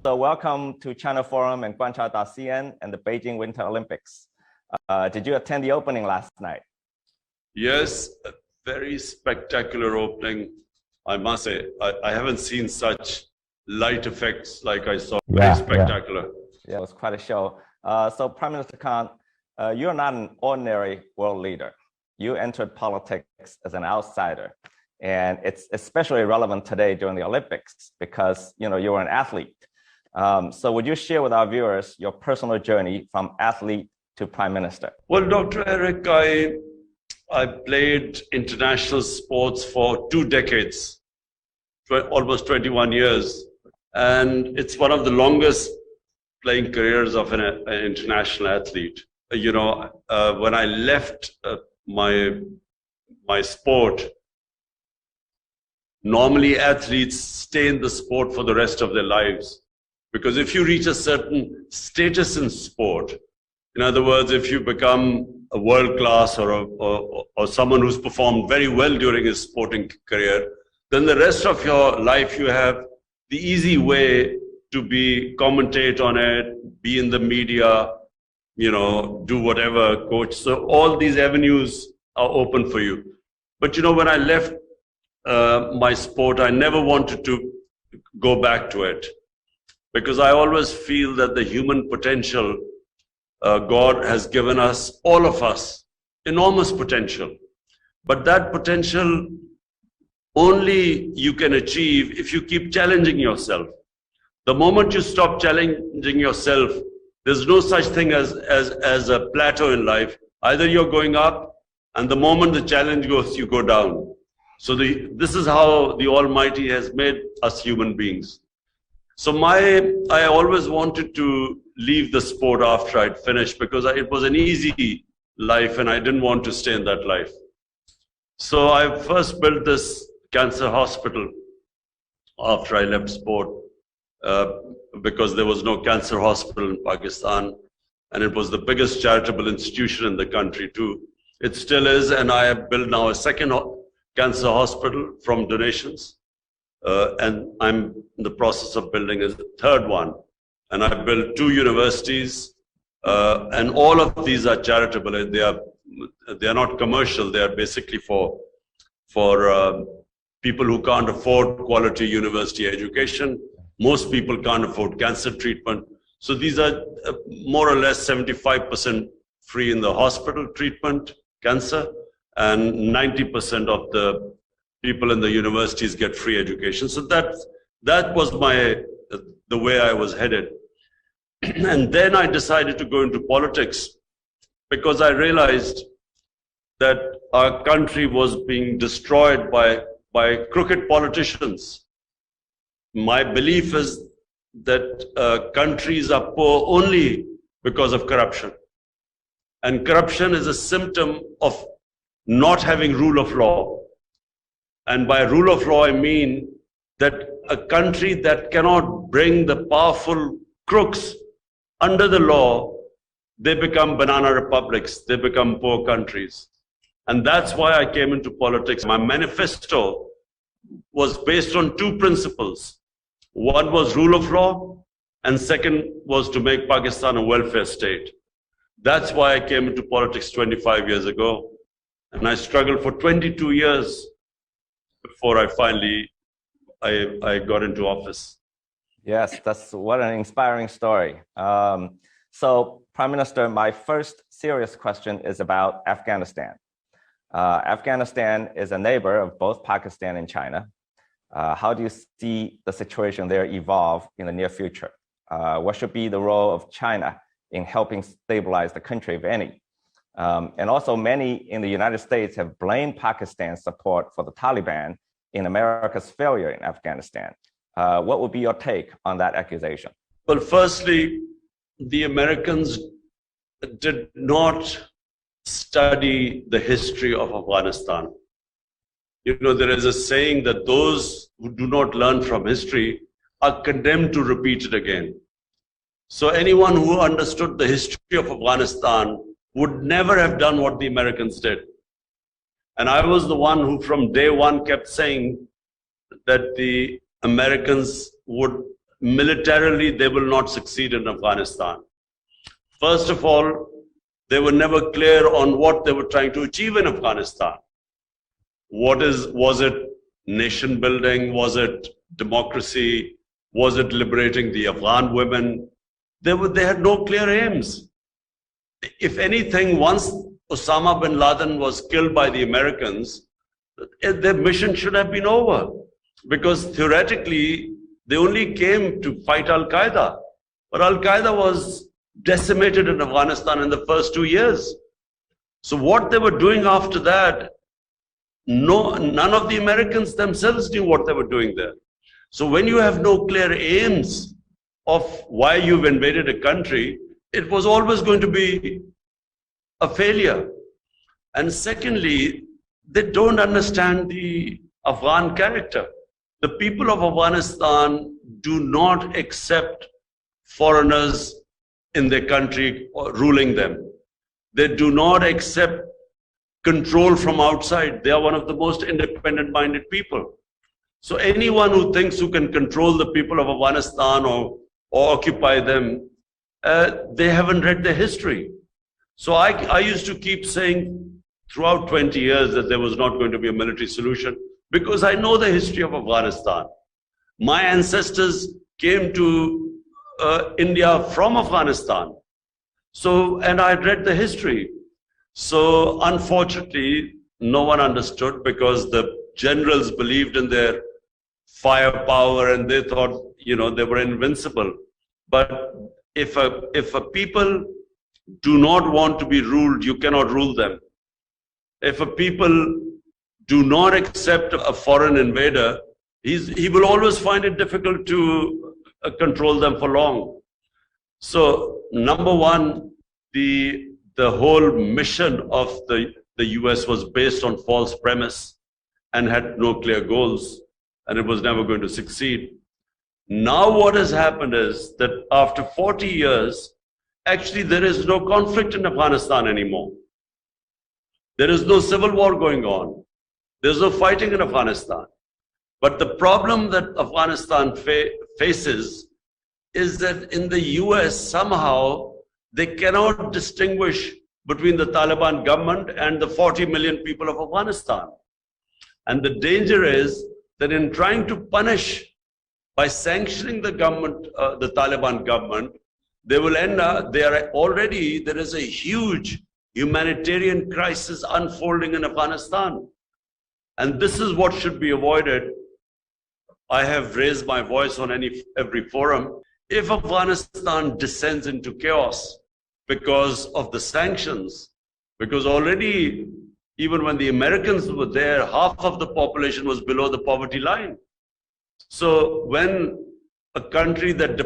So welcome to China Forum and Guancha.cn and the Beijing Winter Olympics. Did you attend the opening last night? Yes, a very spectacular opening. I must say, I haven't seen such light effects like I saw. Very spectacular. Yeah, it was quite a show. So Prime Minister Khan, you're not an ordinary world leader. You entered politics as an outsider. And it's especially relevant today during the Olympics because you were an athlete. So would you share with our viewers your personal journey from athlete to Prime Minister? Well, Dr. Eric, I played international sports for 2 decades, almost 21 years. And it's one of the longest playing careers of an international athlete. When I left my sport, normally athletes stay in the sport for the rest of their lives. Because if you reach a certain status in sport, in other words, if you become a world class or someone who's performed very well during his sporting career, then the rest of your life you have the easy way to commentate on it, be in the media, do whatever, coach. So all these avenues are open for you. But when I left my sport, I never wanted to go back to it because I always feel that the human potential God has given us, all of us, enormous potential. But that potential only you can achieve if you keep challenging yourself. The moment you stop challenging yourself, there's no such thing as a plateau in life. Either you're going up, and the moment the challenge goes, you go down. So this is how the Almighty has made us human beings. So I always wanted to leave the sport after I'd finished because it was an easy life and I didn't want to stay in that life. So I first built this cancer hospital after I left sport because there was no cancer hospital in Pakistan, and it was the biggest charitable institution in the country too. It still is, and I have built now a second cancer hospital from donations. And I'm in the process of building a third one. And I built 2 universities, and all of these are charitable. They are not commercial. They are basically for people who can't afford quality university education. Most people can't afford cancer treatment. So these are more or less 75% free in the hospital treatment, cancer, and 90% of the people in the universities get free education. So that was the way I was headed. And then I decided to go into politics because I realized that our country was being destroyed by crooked politicians. My belief is that countries are poor only because of corruption. And corruption is a symptom of not having rule of law. And by rule of law, I mean that a country that cannot bring the powerful crooks under the law, they become banana republics, they become poor countries. And that's why I came into politics. My manifesto was based on 2 principles. One was rule of law, and second was to make Pakistan a welfare state. That's why I came into politics 25 years ago. And I struggled for 22 years before I finally got into office. Yes, that's what an inspiring story. So, Prime Minister, my first serious question is about Afghanistan. Afghanistan is a neighbor of both Pakistan and China. How do you see the situation there evolve in the near future? What should be the role of China in helping stabilize the country, if any? And also many in the United States have blamed Pakistan's support for the Taliban in America's failure in Afghanistan. What would be your take on that accusation? Well, firstly, the Americans did not study the history of Afghanistan. There is a saying that those who do not learn from history are condemned to repeat it again. So anyone who understood the history of Afghanistan would never have done what the Americans did. And I was the one who from day one kept saying that the Americans would militarily they will not succeed in Afghanistan. First of all, they were never clear on what they were trying to achieve in Afghanistan. Was it nation building? Was it democracy? Was it liberating the Afghan women? They had no clear aims. If anything, once Osama bin Laden was killed by the Americans, their mission should have been over, because theoretically they only came to fight Al-Qaeda. But Al-Qaeda was decimated in Afghanistan in the first 2 years. So what they were doing after that, none of the Americans themselves knew what they were doing there. So when you have no clear aims of why you've invaded a country, it was always going to be a failure. And secondly, they don't understand the Afghan character. The people of Afghanistan do not accept foreigners in their country ruling them. They do not accept control from outside. They are one of the most independent-minded people. So anyone who thinks who can control the people of Afghanistan or occupy them, they haven't read their history. So I used to keep saying throughout 20 years that there was not going to be a military solution, because I know the history of Afghanistan. My ancestors came to India from Afghanistan. So, and I read the history. So unfortunately, no one understood, because the generals believed in their firepower and they thought, they were invincible. But if a people do not want to be ruled, you cannot rule them. If a people do not accept a foreign invader, he will always find it difficult to control them for long. So number one, the whole mission of the US was based on false premise and had no clear goals, and it was never going to succeed. Now what has happened is that after 40 years, actually there is no conflict in Afghanistan anymore. There is no civil war going on. There's no fighting in Afghanistan. But the problem that Afghanistan faces is that in the US, somehow they cannot distinguish between the Taliban government and the 40 million people of Afghanistan. And the danger is that in trying to punish by sanctioning the government, the Taliban government, they will end up, there is a huge humanitarian crisis unfolding in Afghanistan. And this is what should be avoided. I have raised my voice on every forum. If Afghanistan descends into chaos because of the sanctions, because already, even when the Americans were there, half of the population was below the poverty line. So when a country that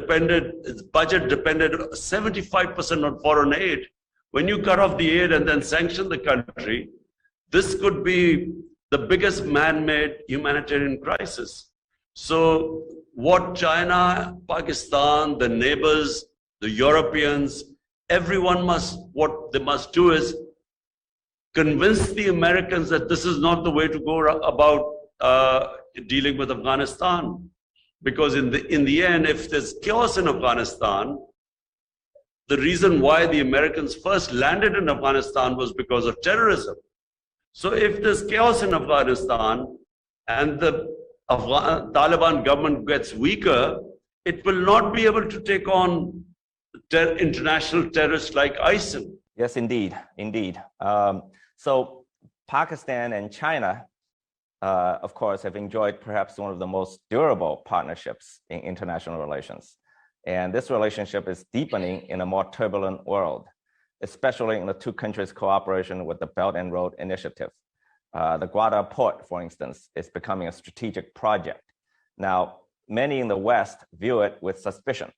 its budget depended 75% on foreign aid, when you cut off the aid and then sanction the country, this could be the biggest man-made humanitarian crisis. So what China, Pakistan, the neighbors, the Europeans, everyone what they must do is convince the Americans that this is not the way to go about dealing with Afghanistan. Because in the end, if there's chaos in Afghanistan, the reason why the Americans first landed in Afghanistan was because of terrorism. So if there's chaos in Afghanistan and the Taliban government gets weaker, it will not be able to take on international terrorists like ISIL. Yes, indeed, indeed. So Pakistan and China, of course, have enjoyed perhaps one of the most durable partnerships in international relations. And this relationship is deepening in a more turbulent world, especially in the two countries' cooperation with the Belt and Road Initiative. The Gwadar port, for instance, is becoming a strategic project. Now, many in the West view it with suspicion.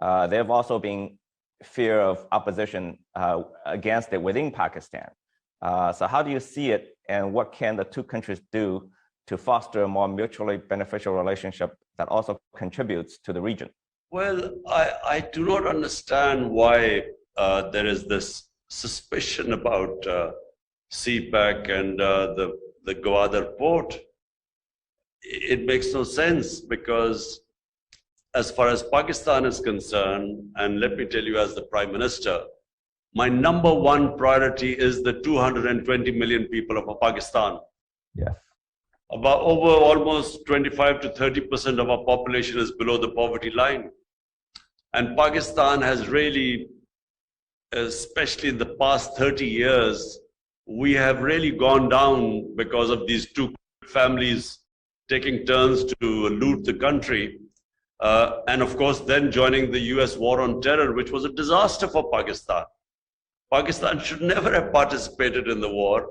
There have also been fear of opposition against it within Pakistan. So how do you see it, and what can the two countries do to foster a more mutually beneficial relationship that also contributes to the region? Well, I do not understand why there is this suspicion about CPEC and the Gwadar port. It makes no sense, because as far as Pakistan is concerned, and let me tell you as the Prime Minister, my number one priority is the 220 million people of Pakistan. Yes. About over almost 25 to 30% of our population is below the poverty line. And Pakistan has really, especially in the past 30 years, we have really gone down because of these two families taking turns to loot the country. And of course, then joining the US war on terror, which was a disaster for Pakistan. Pakistan should never have participated in the war.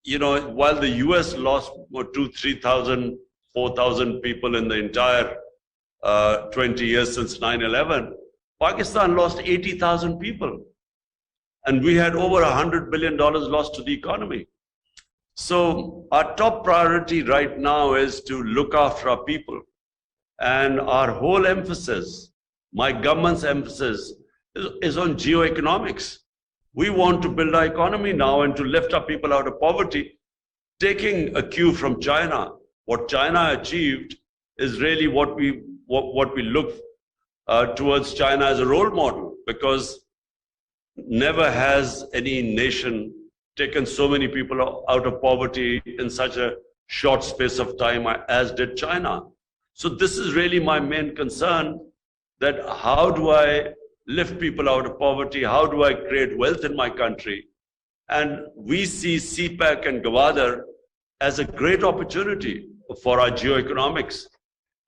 You know, while the US lost 2,000, 3,000, 4,000 people in the entire 20 years since 9/11, Pakistan lost 80,000 people. And we had over $100 billion lost to the economy. So our top priority right now is to look after our people. And our whole emphasis, my government's emphasis, is on geoeconomics. We want to build our economy now and to lift our people out of poverty, taking a cue from China. What China achieved is really what we look towards China as a role model, because never has any nation taken so many people out of poverty in such a short space of time as did China. So this is really my main concern, that how do I lift people out of poverty? How do I create wealth in my country? And we see CPEC and Gwadar as a great opportunity for our geoeconomics.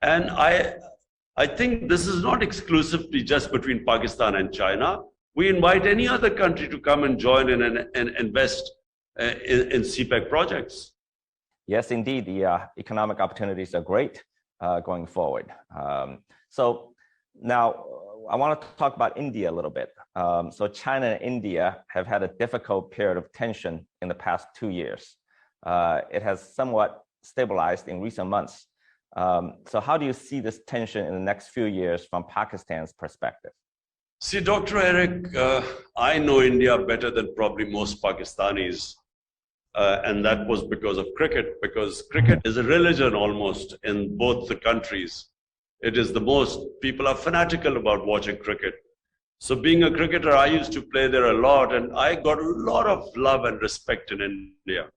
And I think this is not exclusively just between Pakistan and China. We invite any other country to come and join in and invest in CPEC projects. Yes, indeed, the economic opportunities are great going forward. So now I want to talk about India a little bit. So China and India have had a difficult period of tension in the past 2 years. It has somewhat stabilized in recent months. So how do you see this tension in the next few years from Pakistan's perspective? See, Dr. Eric, I know India better than probably most Pakistanis. And that was because of cricket, because cricket is a religion almost in both the countries. It is the most, people are fanatical about watching cricket. So being a cricketer, I used to play there a lot, and I got a lot of love and respect in India.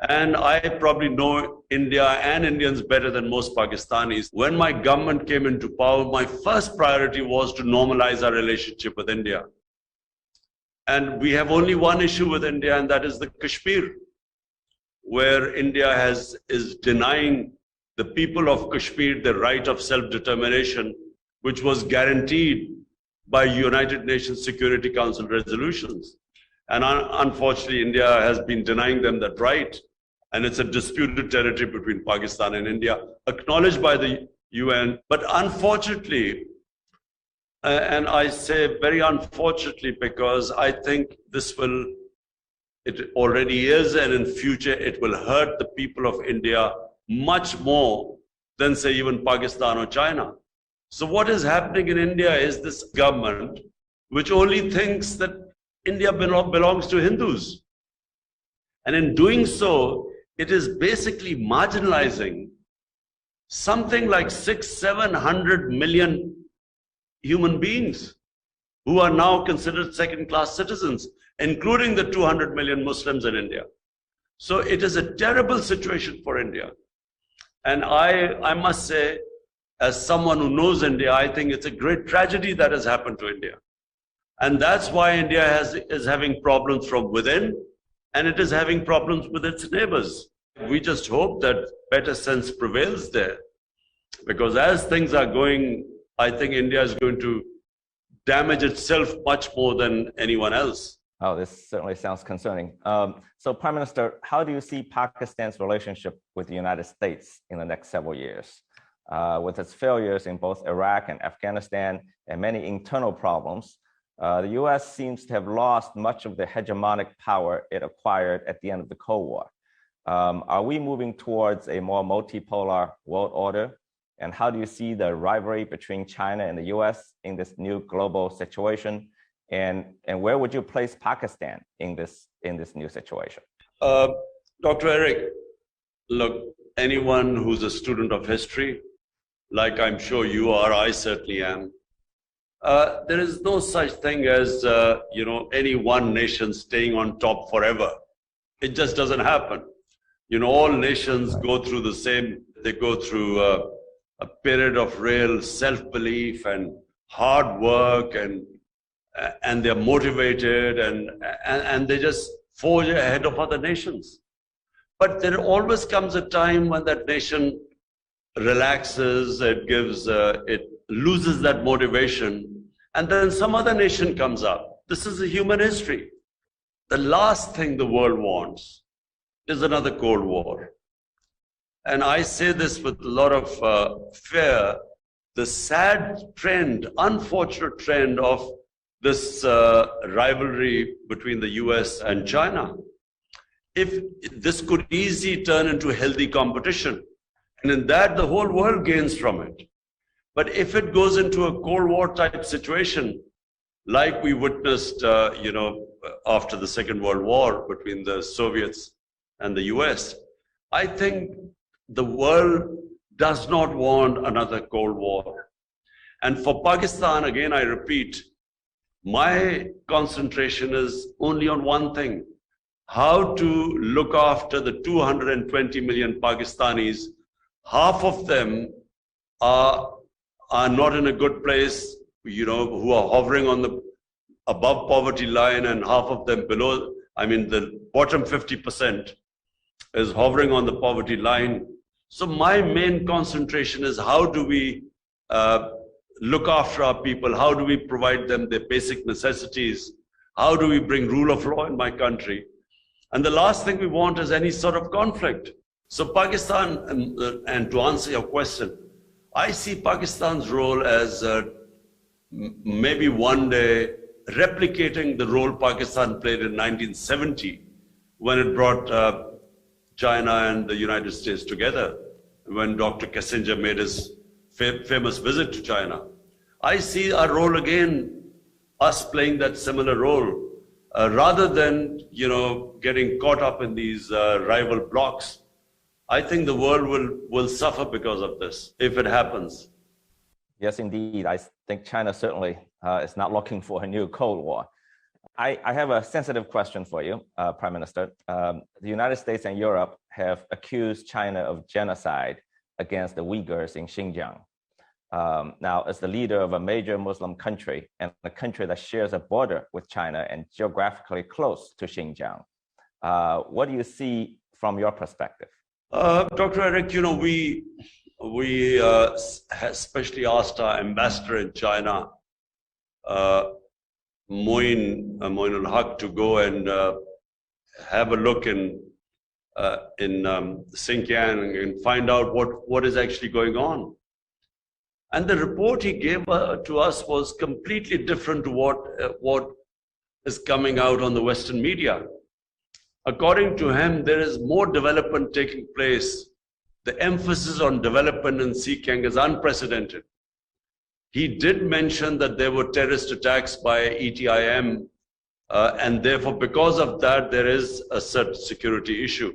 And I probably know India and Indians better than most Pakistanis. When my government came into power, my first priority was to normalize our relationship with India. And we have only one issue with India, and that is the Kashmir, where India is denying the people of Kashmir the right of self-determination, which was guaranteed by United Nations Security Council resolutions. And unfortunately, India has been denying them that right. And it's a disputed territory between Pakistan and India, acknowledged by the UN. But unfortunately, and I say very unfortunately, because I think it already is, and in future it will hurt the people of India much more than, say, even Pakistan or China. So what is happening in India is this government which only thinks that India belongs to Hindus. And in doing so, it is basically marginalizing something like 600-700 million human beings who are now considered second-class citizens, including the 200 million Muslims in India. So it is a terrible situation for India. And I must say, as someone who knows India, I think it's a great tragedy that has happened to India. And that's why India is having problems from within, and it is having problems with its neighbors. We just hope that better sense prevails there, because as things are going, I think India is going to damage itself much more than anyone else. Oh, this certainly sounds concerning. So, Prime Minister, how do you see Pakistan's relationship with the United States in the next several years? With its failures in both Iraq and Afghanistan and many internal problems, the US seems to have lost much of the hegemonic power it acquired at the end of the Cold War. Are we moving towards a more multipolar world order? And how do you see the rivalry between China and the US in this new global situation? And where would you place Pakistan in this new situation? Dr. Eric, look, anyone who's a student of history like I'm sure you are, I certainly am. There is no such thing as, any one nation staying on top forever. It just doesn't happen. All nations go through the same, they go through a period of real self-belief and hard work, and they're motivated, and they just forge ahead of other nations. But there always comes a time when that nation relaxes, it loses that motivation, and then some other nation comes up. This is a human history. The last thing the world wants is another Cold War. And I say this with a lot of fear. The sad trend, unfortunate trend of this rivalry between the US and China. If this could easily turn into healthy competition, and in that the whole world gains from it. But if it goes into a Cold War type situation, like we witnessed, after the Second World War between the Soviets and the US, I think the world does not want another Cold War. And for Pakistan, again, I repeat, my concentration is only on one thing: how to look after the 220 million Pakistanis. Half of them are not in a good place, who are hovering on the above poverty line, and half of them below. I mean, the bottom 50% is hovering on the poverty line. So my main concentration is how do we look after our people? How do we provide them their basic necessities? How do we bring rule of law in my country? And the last thing we want is any sort of conflict. So Pakistan, and to answer your question, I see Pakistan's role as maybe one day replicating the role Pakistan played in 1970 when it brought China and the United States together, when Dr. Kissinger made his famous visit to China. I see our role again, us playing that similar role, rather than getting caught up in these rival blocs. I think the world will suffer because of this, if it happens. Yes, indeed. I think China certainly is not looking for a new Cold War. I have a sensitive question for you, Prime Minister. The United States and Europe have accused China of genocide against the Uyghurs in Xinjiang. Now, as the leader of a major Muslim country and a country that shares a border with China and geographically close to Xinjiang, what do you see from your perspective? Dr. Eric, we especially asked our ambassador in China, Moin al-Haq, to go and have a look in Xinjiang and find out what is actually going on. And the report he gave to us was completely different to what is coming out on the Western media. According to him, there is more development taking place. The emphasis on development in Xinjiang is unprecedented. He did mention that there were terrorist attacks by ETIM, and therefore, because of that, there is a certain security issue.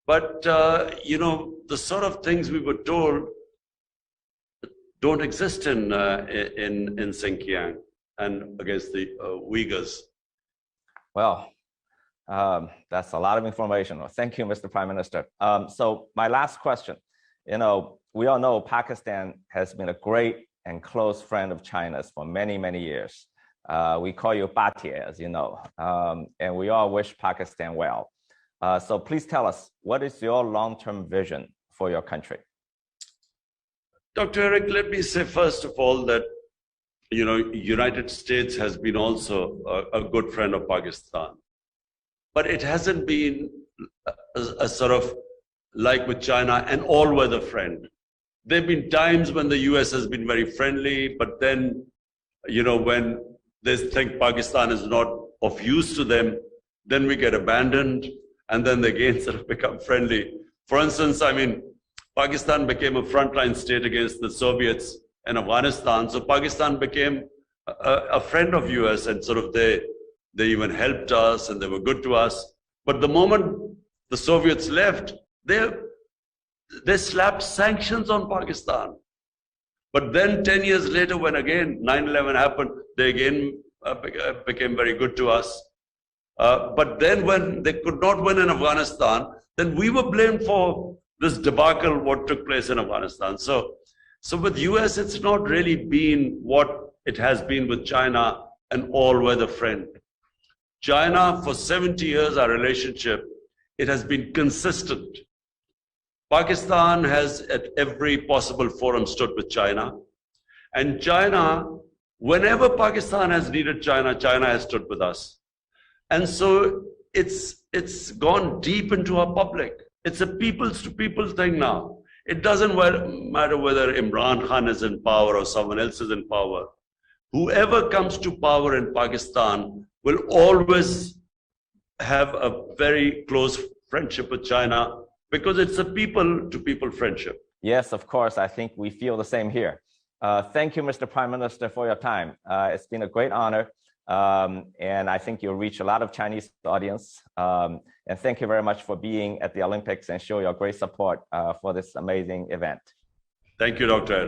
But, the sort of things we were told don't exist in Xinjiang and against the Uyghurs. Well, that's a lot of information. Well, thank you, Mr. Prime Minister. So my last question, we all know Pakistan has been a great and close friend of China's for many, many years. We call you Batie, as you know, and we all wish Pakistan well. So please tell us, what is your long-term vision for your country? Dr. Eric, let me say first of all that, United States has been also a good friend of Pakistan. But it hasn't been a sort of, like with China, an all-weather friend. There have been times when the US has been very friendly, but then, when they think Pakistan is not of use to them, then we get abandoned, and then they again sort of become friendly. For instance, Pakistan became a frontline state against the Soviets in Afghanistan, so Pakistan became a friend of US, and sort of they even helped us and they were good to us. But the moment the Soviets left, they they slapped sanctions on Pakistan. But then 10 years later, when again 9/11 happened, they again became very good to us. But then when they could not win in Afghanistan, then we were blamed for this debacle, what took place in Afghanistan. So with US, it's not really been what it has been with China, an all-weather friend. China, for 70 years, our relationship, it has been consistent. Pakistan has at every possible forum stood with China. And China, whenever Pakistan has needed China, China has stood with us. And so it's gone deep into our public. It's a peoples to people thing now. It doesn't matter whether Imran Khan is in power or someone else is in power. Whoever comes to power in Pakistan will always have a very close friendship with China because it's a people to people friendship. Yes, of course. I think we feel the same here. Thank you, Mr. Prime Minister, for your time. It's been a great honor. And I think you'll reach a lot of Chinese audience. And thank you very much for being at the Olympics and show your great support for this amazing event. Thank you, Dr.